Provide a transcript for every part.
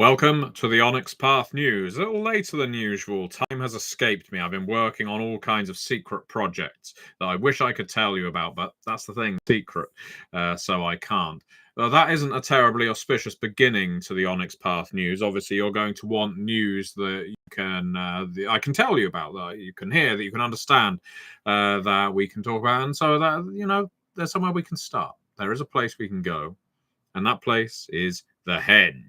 Welcome to the Onyx Path News. A little later than usual, time has escaped me. I've been working on all kinds of secret projects that I wish I could tell you about, but that's the thing, secret, so I can't. That isn't a terribly auspicious beginning to the Onyx Path News. Obviously, you're going to want news that you can, I can tell you about, that you can hear, that you can understand, that we can talk about, and so that, there's somewhere we can start. There is a place we can go, and that place is the Hedge.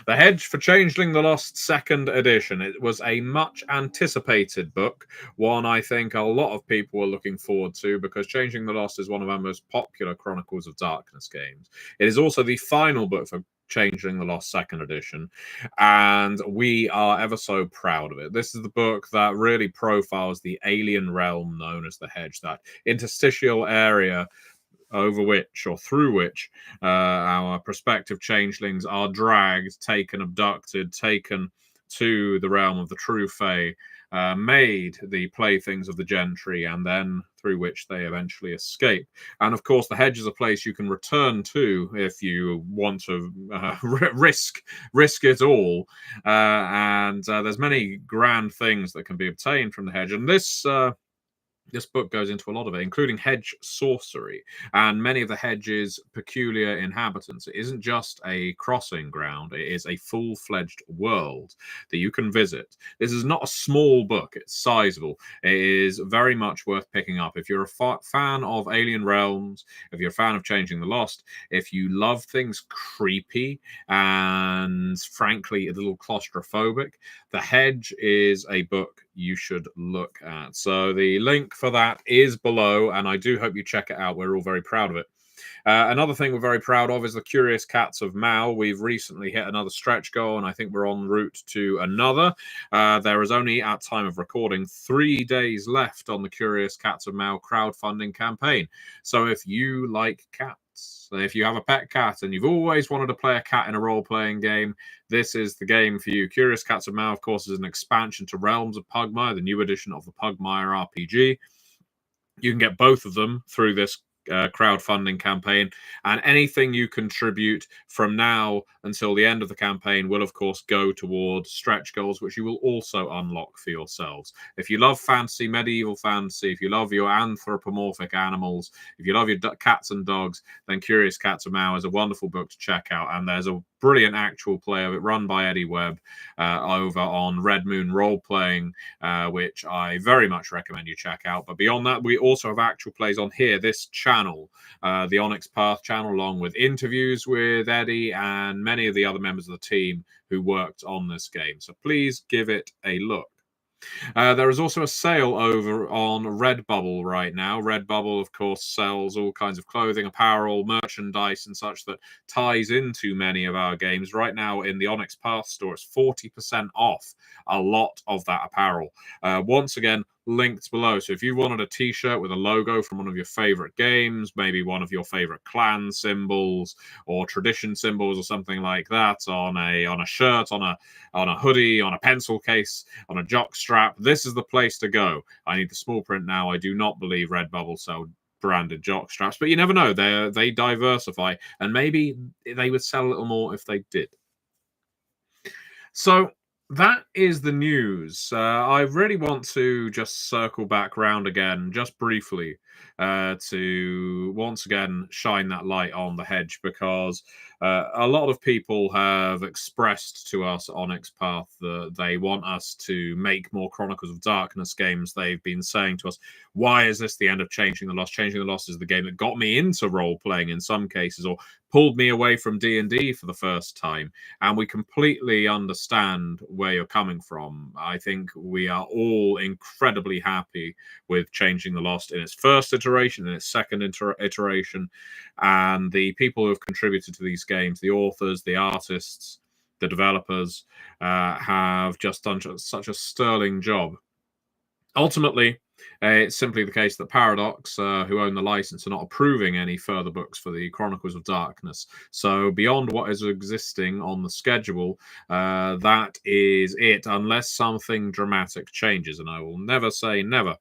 The Hedge for Changeling the Lost second edition. It was a much anticipated book, one I think a lot of people were looking forward to because Changing the Lost is one of our most popular Chronicles of Darkness games. It is also the final book for Changing the Lost second edition, and we are ever so proud of it. This is the book that really profiles the alien realm known as the Hedge, that interstitial area over which or through which our prospective changelings are dragged, taken, abducted, taken to the realm of the true Fae, made the playthings of the gentry, and then through which they eventually escape. And of course, the Hedge is a place you can return to if you want to risk it all. And there's many grand things that can be obtained from the Hedge, and this book goes into a lot of it, including hedge sorcery and many of the hedge's peculiar inhabitants. It isn't just a crossing ground, it is a full-fledged world that you can visit. This is not a small book, it's sizable. It is very much worth picking up. If you're a fan of Alien Realms, if you're a fan of Changing the Lost, if you love things creepy and frankly a little claustrophobic, The Hedge is a book you should look at. So the link for that is below, and I do hope you check it out. We're all very proud of it. Another thing we're very proud of is the Curious Cats of Mal. We've recently hit another stretch goal, and I think we're en route to another. There is only, at time of recording, 3 days left on the Curious Cats of Mal crowdfunding campaign. So if you like cats, if you have a pet cat and you've always wanted to play a cat in a role-playing game, this is the game for you. Curious Cats of Mal, of course, is an expansion to Realms of Pugmire, the new edition of the Pugmire RPG. You can get both of them through this crowdfunding campaign, and anything you contribute from now until the end of the campaign will of course go towards stretch goals, which you will also unlock for yourselves. If you love fantasy, medieval fantasy, if you love your anthropomorphic animals, if you love your cats and dogs, then Curious Cats of Mao is a wonderful book to check out, and there's a brilliant actual play of it run by Eddie Webb over on Red Moon Role Playing, which I very much recommend you check out. But beyond that, we also have actual plays on here, this channel, the Onyx Path channel, along with interviews with Eddie and many of the other members of the team who worked on this game. So please give it a look. There is also a sale over on Redbubble right now. Redbubble, of course, sells all kinds of clothing, apparel, merchandise, and such that ties into many of our games. Right now, in the Onyx Path store, it's 40% off a lot of that apparel. Once again, linked below. So if you wanted a t-shirt with a logo from one of your favorite games, maybe one of your favorite clan symbols or tradition symbols or something like that on a shirt, on a hoodie, on a pencil case, on a jock strap, this is the place to go. I need the small print now. I do not believe Redbubble sell branded jock straps, but you never know. They diversify, and maybe they would sell a little more if they did. So that is the news. I really want to just circle back round again, just briefly, to once again shine that light on the Hedge, because a lot of people have expressed to us Onyx Path that they want us to make more Chronicles of Darkness games. They've been saying to us, why is this the end of Changing the Lost? Changing the Lost is the game that got me into role-playing in some cases, or pulled me away from D&D for the first time. And we completely understand where you're coming from. I think we are all incredibly happy with Changing the Lost in its first iteration, in its second iteration, and the people who have contributed to these games, the authors, the artists, the developers, have just done such a sterling job. Ultimately, it's simply the case that Paradox, who own the license, are not approving any further books for the Chronicles of Darkness. So beyond what is existing on the schedule, that is it, unless something dramatic changes. And I will never say never.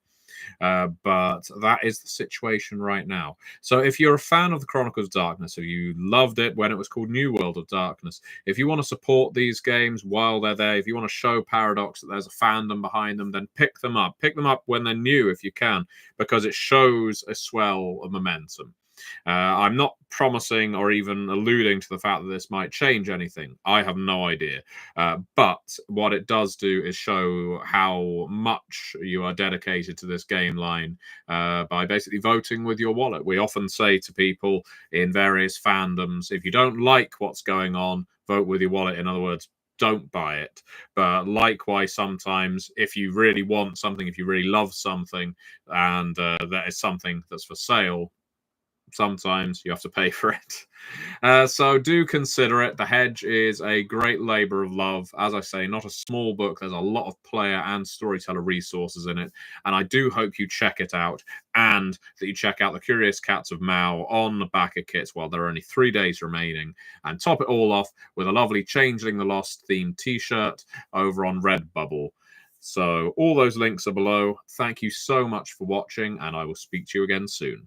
But that is the situation right now. So if you're a fan of the Chronicles of Darkness, if you loved it when it was called New World of Darkness, if you want to support these games while they're there, if you want to show Paradox that there's a fandom behind them, then pick them up. Pick them up when they're new if you can, because it shows a swell of momentum. I'm not promising or even alluding to the fact that this might change anything. I have no idea. But what it does do is show how much you are dedicated to this game line by basically voting with your wallet. We often say to people in various fandoms, if you don't like what's going on, vote with your wallet. In other words, don't buy it. But likewise, sometimes if you really want something, if you really love something, and that is something that's for sale, sometimes you have to pay for it. So do consider it. The Hedge is a great labor of love. As I say, not a small book. There's a lot of player and storyteller resources in it. And I do hope you check it out, and that you check out The Curious Cats of Mao on the backer kits while there are only 3 days remaining. And top it all off with a lovely Changeling the Lost themed t-shirt over on Redbubble. So all those links are below. Thank you so much for watching, and I will speak to you again soon.